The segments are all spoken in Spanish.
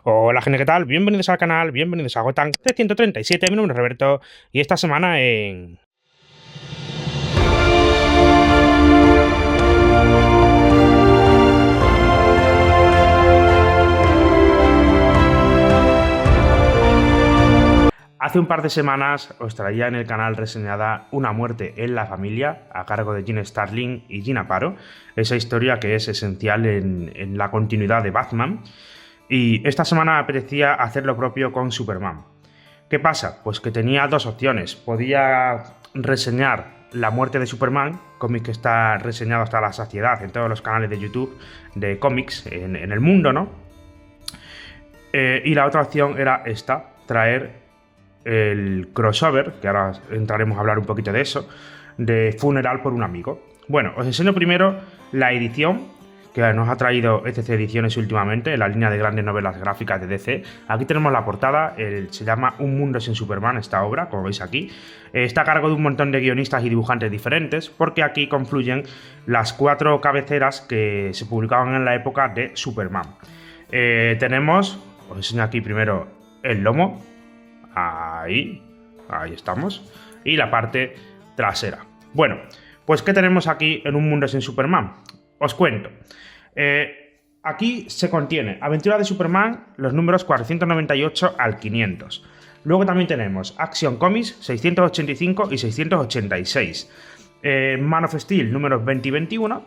Hola gente, ¿qué tal? Bienvenidos al canal, bienvenidos a Gotham 337, mi nombre es Roberto y esta semana en... Hace un par de semanas os traía en el canal reseñada Una muerte en la familia, a cargo de Jim Starlin y Gina Paro, esa historia que es esencial en la continuidad de Batman. Y esta semana me apetecía hacer lo propio con Superman. ¿Qué pasa? Pues que tenía dos opciones. Podía reseñar La muerte de Superman, cómic que está reseñado hasta la saciedad en todos los canales de YouTube de cómics en el mundo, ¿no? Y la otra opción era esta, traer el crossover, que ahora entraremos a hablar un poquito de eso, de Funeral por un amigo. Bueno, os enseño primero la edición que nos ha traído ECC Ediciones últimamente, la línea de grandes novelas gráficas de DC. Aquí tenemos la portada, se llama Un mundo sin Superman, esta obra, como veis aquí. Está a cargo de un montón de guionistas y dibujantes diferentes, porque aquí confluyen las 4 cabeceras que se publicaban en la época de Superman. Tenemos, os enseño aquí primero el lomo, ahí estamos, y la parte trasera. Bueno, pues ¿qué tenemos aquí en Un mundo sin Superman? Os cuento. Aquí se contiene Aventura de Superman, los números 498 al 500. Luego también tenemos Action Comics 685 y 686. Man of Steel números 20 y 21.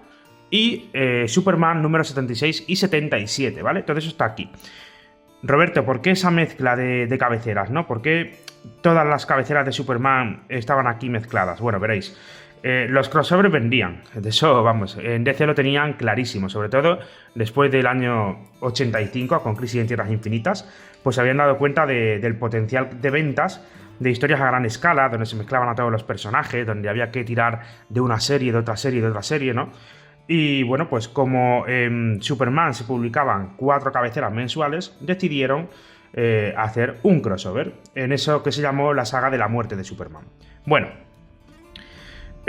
Y Superman números 76 y 77, ¿vale? Todo eso está aquí. Roberto, ¿por qué esa mezcla de cabeceras, no? ¿Por qué todas las cabeceras de Superman estaban aquí mezcladas? Bueno, veréis. Los crossovers vendían, de eso, vamos, en DC lo tenían clarísimo, sobre todo después del año 85 con Crisis en Tierras Infinitas, pues se habían dado cuenta del potencial de ventas de historias a gran escala, donde se mezclaban a todos los personajes, donde había que tirar de una serie, de otra serie, de otra serie, ¿no? Y bueno, pues como en Superman se publicaban 4 cabeceras mensuales, decidieron hacer un crossover, en eso que se llamó la saga de la muerte de Superman. Bueno,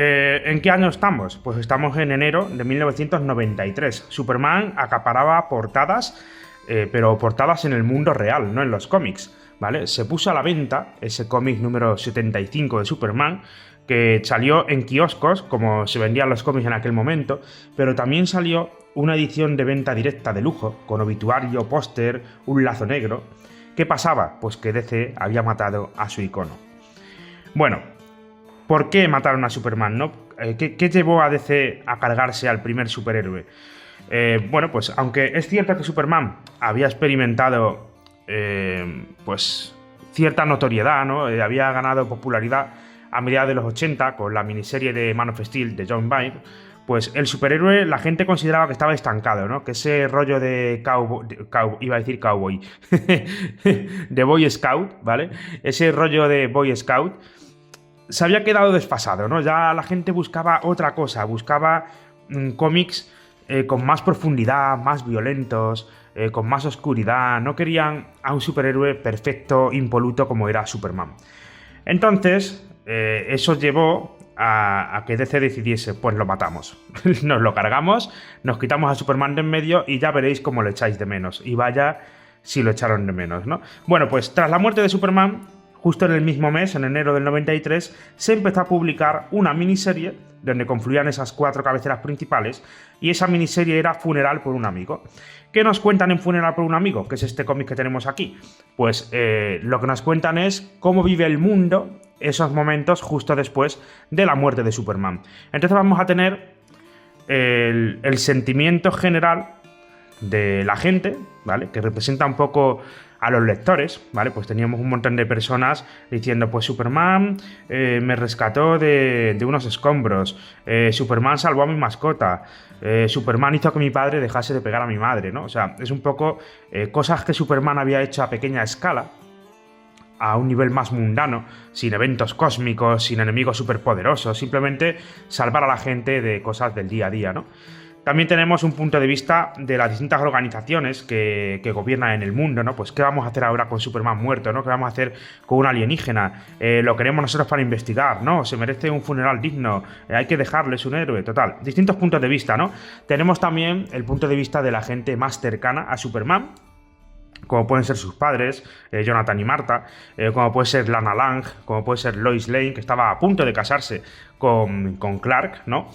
¿en qué año estamos? Pues estamos en enero de 1993. Superman acaparaba portadas, pero portadas en el mundo real, no en los cómics, ¿vale? Se puso a la venta ese cómic número 75 de Superman, que salió en kioscos, como se vendían los cómics en aquel momento, pero también salió una edición de venta directa de lujo, con obituario, póster, un lazo negro. ¿Qué pasaba? Pues que DC había matado a su icono. Bueno, ¿por qué mataron a Superman, no? ¿Qué llevó a DC a cargarse al primer superhéroe? Bueno, pues aunque es cierto que Superman había experimentado pues cierta notoriedad, ¿no? Había ganado popularidad a mediados de los 80 con la miniserie de Man of Steel de John Byrne, pues el superhéroe la gente consideraba que estaba estancado, ¿no? Que ese rollo de iba a decir cowboy, de Boy Scout, ¿vale? Ese rollo de Boy Scout se había quedado desfasado, ¿no? Ya la gente buscaba otra cosa, buscaba cómics con más profundidad, más violentos, con más oscuridad. No querían a un superhéroe perfecto, impoluto como era Superman. Entonces, eso llevó a que DC decidiese, pues lo matamos. Nos lo cargamos, nos quitamos a Superman de en medio y ya veréis cómo lo echáis de menos. Y vaya si lo echaron de menos, ¿no? Bueno, pues tras la muerte de Superman, justo en el mismo mes, en enero del 93, se empezó a publicar una miniserie donde confluían esas 4 cabeceras principales, y esa miniserie era Funeral por un amigo. ¿Qué nos cuentan en Funeral por un amigo? Que es este cómic que tenemos aquí. Pues lo que nos cuentan es cómo vive el mundo esos momentos justo después de la muerte de Superman. Entonces vamos a tener el sentimiento general de la gente, ¿vale? Que representa un poco a los lectores, ¿vale? Pues teníamos un montón de personas diciendo, pues Superman me rescató de unos escombros, Superman salvó a mi mascota, Superman hizo que mi padre dejase de pegar a mi madre, ¿no? O sea, es un poco cosas que Superman había hecho a pequeña escala, a un nivel más mundano, sin eventos cósmicos, sin enemigos superpoderosos, simplemente salvar a la gente de cosas del día a día, ¿no? También tenemos un punto de vista de las distintas organizaciones que gobiernan en el mundo, ¿no? Pues ¿qué vamos a hacer ahora con Superman muerto, ¿no? ¿Qué vamos a hacer con un alienígena? Lo queremos nosotros para investigar, ¿no? Se merece un funeral digno, hay que dejarle, es un héroe, total. Distintos puntos de vista, ¿no? Tenemos también el punto de vista de la gente más cercana a Superman, como pueden ser sus padres, Jonathan y Martha, como puede ser Lana Lang, como puede ser Lois Lane, que estaba a punto de casarse con Clark, ¿no?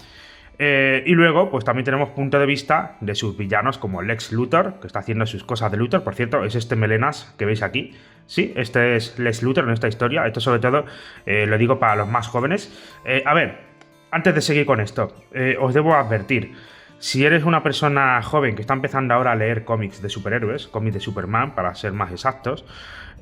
Y luego, pues también tenemos punto de vista de sus villanos como Lex Luthor, que está haciendo sus cosas de Luthor. Por cierto, es este melenas que veis aquí. Sí, este es Lex Luthor en esta historia. Esto sobre todo lo digo para los más jóvenes. A ver, antes de seguir con esto, os debo advertir. Si eres una persona joven que está empezando ahora a leer cómics de superhéroes, cómics de Superman, para ser más exactos,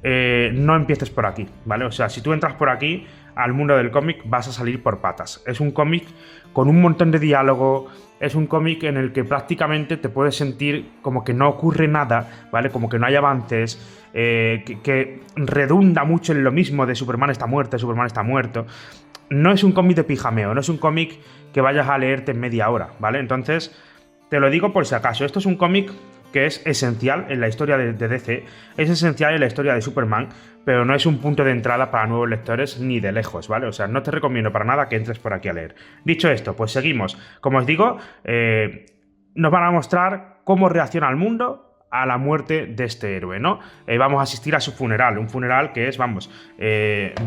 no empieces por aquí, ¿vale? O sea, si tú entras por aquí al mundo del cómic, vas a salir por patas. Es un cómic con un montón de diálogo, es un cómic en el que prácticamente te puedes sentir como que no ocurre nada, ¿vale? Como que no hay avances, que redunda mucho en lo mismo de Superman está muerto, Superman está muerto. No es un cómic de pijameo, no es un cómic que vayas a leerte en media hora, ¿vale? Entonces, te lo digo por si acaso, esto es un cómic que es esencial en la historia de DC, es esencial en la historia de Superman, pero no es un punto de entrada para nuevos lectores ni de lejos, ¿vale? O sea, no te recomiendo para nada que entres por aquí a leer. Dicho esto, pues seguimos. Como os digo, nos van a mostrar cómo reacciona el mundo a la muerte de este héroe, ¿no? Vamos a asistir a su funeral, un funeral que es, vamos,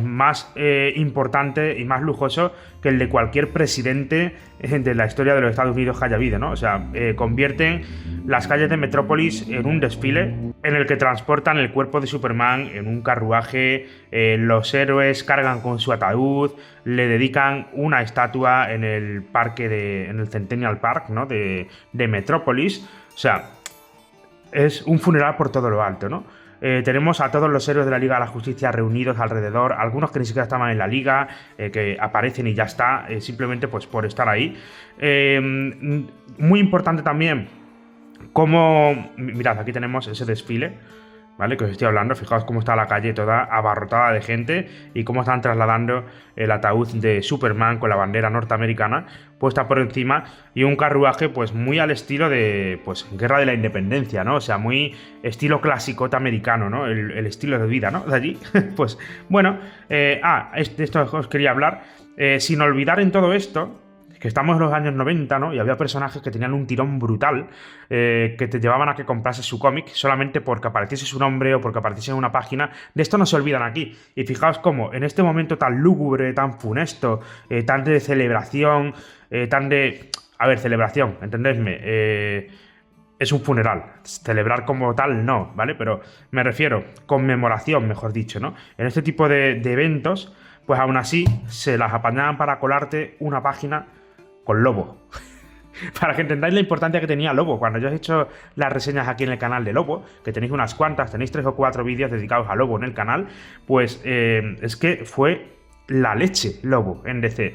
más importante y más lujoso que el de cualquier presidente de la historia de los Estados Unidos que haya habido, ¿no? O sea, convierten las calles de Metrópolis en un desfile en el que transportan el cuerpo de Superman en un carruaje, los héroes cargan con su ataúd, le dedican una estatua en el parque en el Centennial Park, ¿no? de Metrópolis. O sea, es un funeral por todo lo alto, ¿no? Tenemos a todos los héroes de la Liga de la Justicia reunidos alrededor, algunos que ni siquiera estaban en la Liga, que aparecen y ya está, simplemente pues por estar ahí. Muy importante también, como mirad, aquí tenemos ese desfile, ¿vale? Que os estoy hablando, fijaos cómo está la calle toda abarrotada de gente y cómo están trasladando el ataúd de Superman con la bandera norteamericana puesta por encima y un carruaje pues muy al estilo de pues Guerra de la Independencia, ¿no? O sea, muy estilo clásico americano, ¿no? El estilo de vida, ¿no? De allí, pues bueno, de esto os quería hablar, sin olvidar en todo esto que estamos en los años 90, ¿no? Y había personajes que tenían un tirón brutal, que te llevaban a que comprases su cómic solamente porque apareciese su nombre o porque apareciese en una página. De esto no se olvidan aquí. Y fijaos cómo en este momento tan lúgubre, tan funesto, tan de celebración, tan de... A ver, celebración, entendedme. Es un funeral. Celebrar como tal no, ¿vale? Pero me refiero, conmemoración, mejor dicho, ¿no? En este tipo de eventos, pues aún así se las apañaban para colarte una página con Lobo. Para que entendáis la importancia que tenía Lobo. Cuando yo he hecho las reseñas aquí en el canal de Lobo, que tenéis unas cuantas, tenéis 3 o 4 vídeos dedicados a Lobo en el canal, pues es que fue la leche Lobo en DC.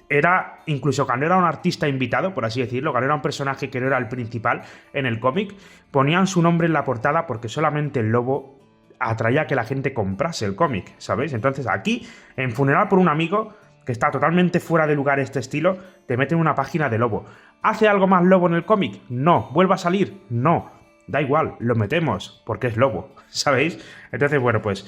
Era, incluso cuando era un artista invitado, por así decirlo, cuando era un personaje que no era el principal en el cómic, ponían su nombre en la portada porque solamente el Lobo atraía a que la gente comprase el cómic, ¿sabéis? Entonces aquí, en Funeral por un amigo, que está totalmente fuera de lugar este estilo, te meten una página de Lobo. ¿Hace algo más Lobo en el cómic? No. ¿Vuelve a salir? No. Da igual, lo metemos, porque es Lobo, ¿sabéis? Entonces, bueno, pues...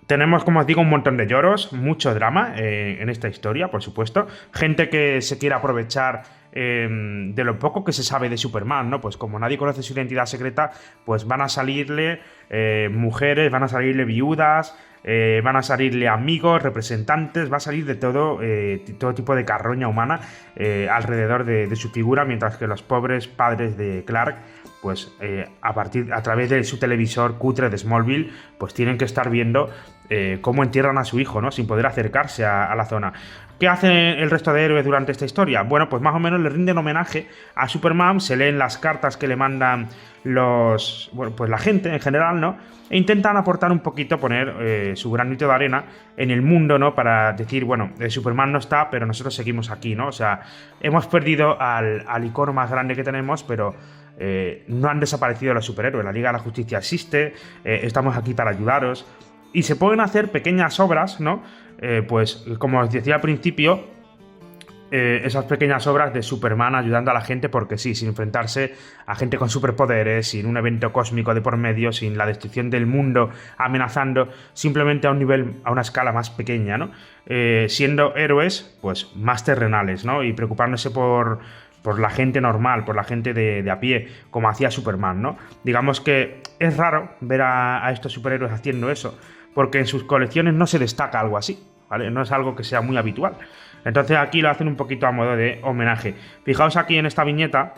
tenemos, como os digo, un montón de lloros, mucho drama en esta historia, por supuesto. Gente que se quiere aprovechar de lo poco que se sabe de Superman, ¿no? Pues como nadie conoce su identidad secreta, pues van a salirle mujeres, van a salirle viudas, van a salirle amigos, representantes, va a salir de todo tipo de carroña humana alrededor de su figura, mientras que los pobres padres de Clark, pues a través de su televisor cutre de Smallville, pues tienen que estar viendo cómo entierran a su hijo, ¿no? Sin poder acercarse a la zona. ¿Qué hace el resto de héroes durante esta historia? Bueno, pues más o menos le rinden homenaje a Superman, se leen las cartas que le mandan pues la gente en general, ¿no? E intentan aportar un poquito, poner su granito de arena en el mundo, ¿no? Para decir, bueno, Superman no está, pero nosotros seguimos aquí, ¿no? O sea, hemos perdido al icono más grande que tenemos, pero no han desaparecido los superhéroes. La Liga de la Justicia existe, estamos aquí para ayudaros. Y se pueden hacer pequeñas obras, ¿no? Pues, como os decía al principio, esas pequeñas obras de Superman ayudando a la gente porque sí, sin enfrentarse a gente con superpoderes, sin un evento cósmico de por medio, sin la destrucción del mundo amenazando, simplemente a un nivel, a una escala más pequeña, ¿no? Siendo héroes, pues, más terrenales, ¿no? Y preocupándose por por la gente normal, por la gente de a pie, como hacía Superman, ¿no? Digamos que es raro ver a estos superhéroes haciendo eso, porque en sus colecciones no se destaca algo así, ¿vale? No es algo que sea muy habitual. Entonces aquí lo hacen un poquito a modo de homenaje. Fijaos aquí en esta viñeta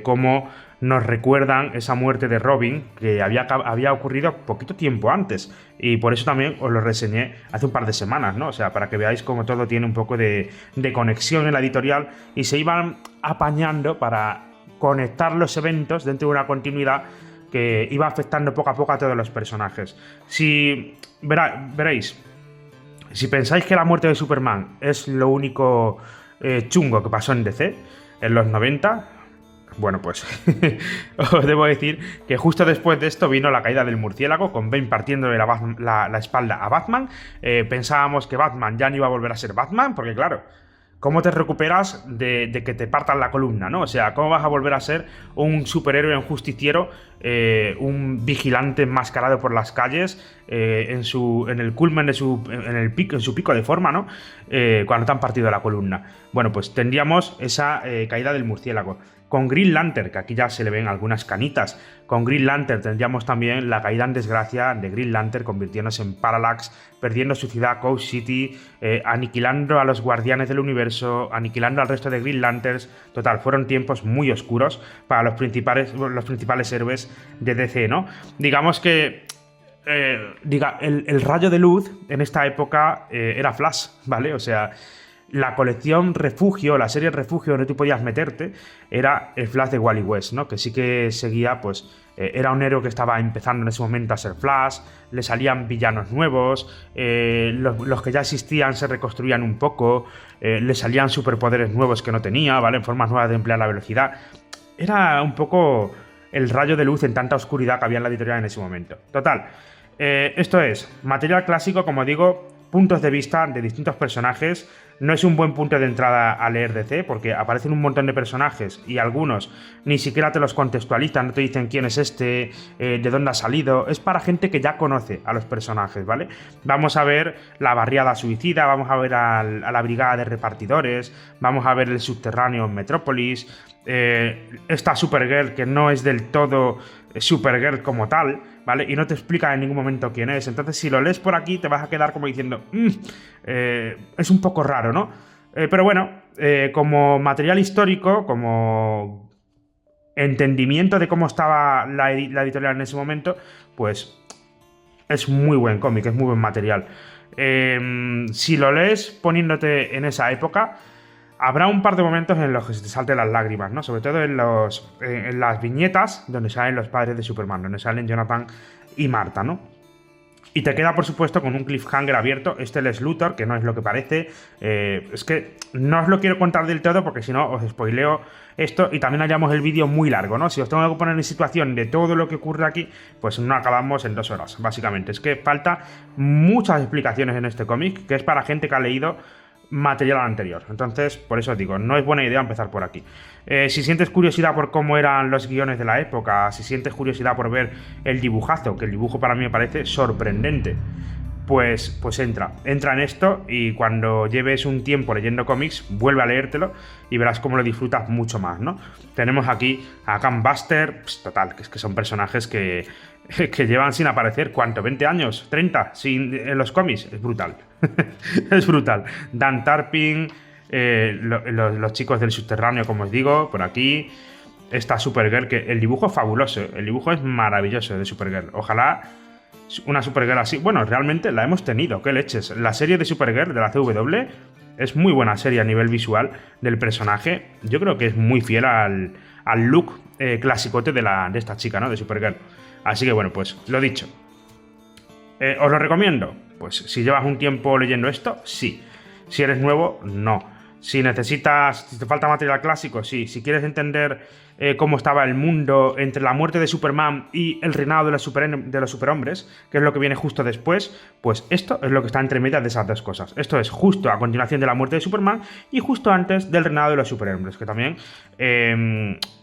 cómo nos recuerdan esa muerte de Robin que había ocurrido poquito tiempo antes, y por eso también os lo reseñé hace un par de semanas, ¿no? O sea, para que veáis cómo todo tiene un poco de conexión en la editorial y se iban apañando para conectar los eventos dentro de una continuidad que iba afectando poco a poco a todos los personajes. Si veréis, si pensáis que la muerte de Superman es lo único chungo que pasó en DC en los 90, bueno, pues os debo decir que justo después de esto vino la caída del murciélago, con Bane partiéndole la espalda a Batman. Pensábamos que Batman ya no iba a volver a ser Batman, porque claro, ¿cómo te recuperas de que te partan la columna, ¿no? O sea, ¿cómo vas a volver a ser un superhéroe, un justiciero, un vigilante enmascarado por las calles, en el culmen de su pico de forma, ¿no? Cuando te han partido la columna. Bueno, pues tendríamos esa caída del murciélago. Con Green Lantern, que aquí ya se le ven algunas canitas, con Green Lantern tendríamos también la caída en desgracia de Green Lantern, convirtiéndose en Parallax, perdiendo su ciudad Coast City, aniquilando a los guardianes del universo, aniquilando al resto de Green Lanterns. Total, fueron tiempos muy oscuros para los principales héroes de DC, ¿no? Digamos que el rayo de luz en esta época era Flash, ¿vale? O sea, la colección Refugio, la serie Refugio donde tú podías meterte, era el Flash de Wally West, ¿no? Que sí que seguía, pues, era un héroe que estaba empezando en ese momento a ser Flash, le salían villanos nuevos, los que ya existían se reconstruían un poco, le salían superpoderes nuevos que no tenía, ¿vale? En formas nuevas de emplear la velocidad. Era un poco el rayo de luz en tanta oscuridad que había en la editorial en ese momento. Total, esto es material clásico, como digo, puntos de vista de distintos personajes. No es un buen punto de entrada a leer DC, porque aparecen un montón de personajes y algunos ni siquiera te los contextualizan, no te dicen quién es este, de dónde ha salido. Es para gente que ya conoce a los personajes, ¿vale? Vamos a ver la barriada suicida, vamos a ver a la brigada de repartidores, vamos a ver el subterráneo en Metrópolis, esta Supergirl que no es del todo Supergirl como tal, ¿vale? Y no te explica en ningún momento quién es. Entonces, si lo lees por aquí, te vas a quedar como diciendo, es un poco raro, ¿no? Pero bueno, como material histórico, como entendimiento de cómo estaba la editorial en ese momento, pues es muy buen cómic, es muy buen material. Si lo lees poniéndote en esa época, habrá un par de momentos en los que se te salten las lágrimas, ¿no? Sobre todo en las viñetas donde salen los padres de Superman, donde salen Jonathan y Martha, ¿no? Y te queda, por supuesto, con un cliffhanger abierto. Este es Luthor, que no es lo que parece. Es que no os lo quiero contar del todo porque si no os spoileo esto y también haríamos el vídeo muy largo, ¿no? Si os tengo que poner en situación de todo lo que ocurre aquí, pues no acabamos en 2 horas, básicamente. Es que falta muchas explicaciones en este cómic, que es para gente que ha leído material anterior. Entonces, por eso os digo, no es buena idea empezar por aquí. Si sientes curiosidad por cómo eran los guiones de la época, si sientes curiosidad por ver el dibujazo, que el dibujo para mí me parece sorprendente, pues entra en esto y cuando lleves un tiempo leyendo cómics, vuelve a leértelo y verás cómo lo disfrutas mucho más, ¿no? Tenemos aquí a Camp Buster, pues, total, que es que son personajes que llevan sin aparecer, ¿cuánto? ¿20 años? ¿30? En los cómics. Es brutal. Es brutal. Dan Tarpin, los chicos del subterráneo, como os digo, por aquí. Esta Supergirl, que el dibujo es fabuloso. El dibujo es maravilloso de Supergirl. Ojalá una Supergirl así. Bueno, realmente la hemos tenido. ¿Qué leches? La serie de Supergirl de la CW es muy buena serie a nivel visual del personaje. Yo creo que es muy fiel al look clasicote de esta chica, ¿no? De Supergirl. Así que bueno, pues lo dicho. ¿Os lo recomiendo? Pues si llevas un tiempo leyendo esto, sí. Si eres nuevo, no. Si te falta material clásico, sí. Si quieres entender cómo estaba el mundo entre la muerte de Superman y el reinado de los superhombres, que es lo que viene justo después, pues esto es lo que está entre medias de esas dos cosas. Esto es justo a continuación de la muerte de Superman y justo antes del reinado de los superhombres, que también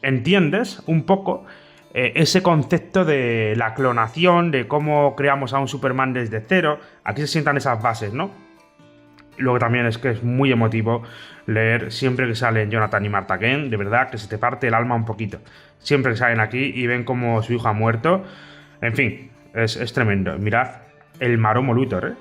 entiendes un poco ese concepto de la clonación, de cómo creamos a un Superman desde cero. Aquí se sientan esas bases, ¿no? Luego también es que es muy emotivo leer siempre que salen Jonathan y Martha Kent, de verdad que se te parte el alma un poquito. Siempre que salen aquí y ven como su hijo ha muerto. En fin, es tremendo. Mirad el Maromo Luthor, ¿eh?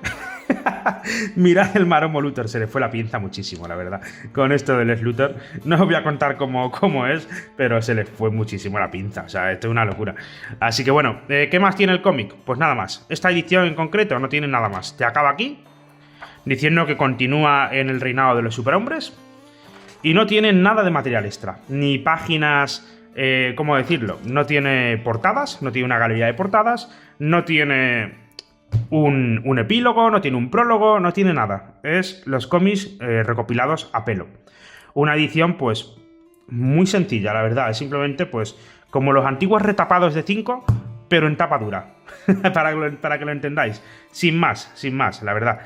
Mirad el Maromo Luthor, se le fue la pinza muchísimo, la verdad. Con esto del Lex Luthor, no os voy a contar cómo es, pero se le fue muchísimo la pinza. O sea, esto es una locura. Así que bueno, ¿qué más tiene el cómic? Pues nada más. Esta edición en concreto no tiene nada más. Te acaba aquí, diciendo que continúa en el reinado de los superhombres. Y no tiene nada de material extra. Ni páginas, ¿cómo decirlo? No tiene portadas, no tiene una galería de portadas, no tiene un epílogo, no tiene un prólogo, no tiene nada. Es los cómics recopilados a pelo. Una edición, pues, muy sencilla, la verdad. Es simplemente, pues, como los antiguos retapados de 5, pero en tapa dura. para que lo entendáis. Sin más, la verdad.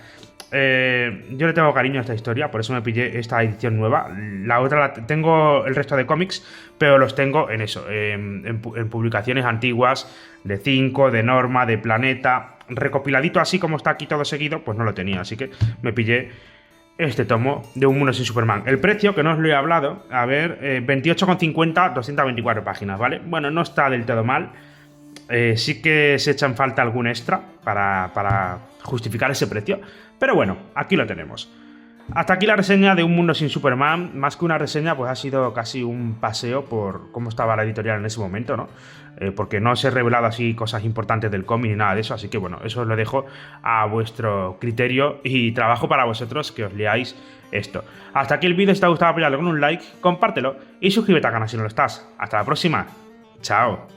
Yo le tengo cariño a esta historia, por eso me pillé esta edición nueva. La otra tengo el resto de cómics, pero los tengo en eso, en publicaciones antiguas de 5, de Norma, de Planeta. Recopiladito así como está aquí todo seguido, pues no lo tenía, así que me pillé este tomo de Un Mundo Sin Superman. El precio, que no os lo he hablado, a ver, 28,50, 224 páginas, ¿vale? Bueno, no está del todo mal. Sí que se echan falta algún extra para justificar ese precio, pero bueno, aquí lo tenemos. Hasta aquí la reseña de Un Mundo Sin Superman. Más que una reseña, pues ha sido casi un paseo por cómo estaba la editorial en ese momento, ¿no? Porque no os he revelado así cosas importantes del cómic ni nada de eso, así que bueno, eso os lo dejo a vuestro criterio y trabajo para vosotros que os leáis esto. Hasta aquí el vídeo. Si te ha gustado, apoyarlo con un like, compártelo y suscríbete al canal si no lo estás. Hasta la próxima. Chao.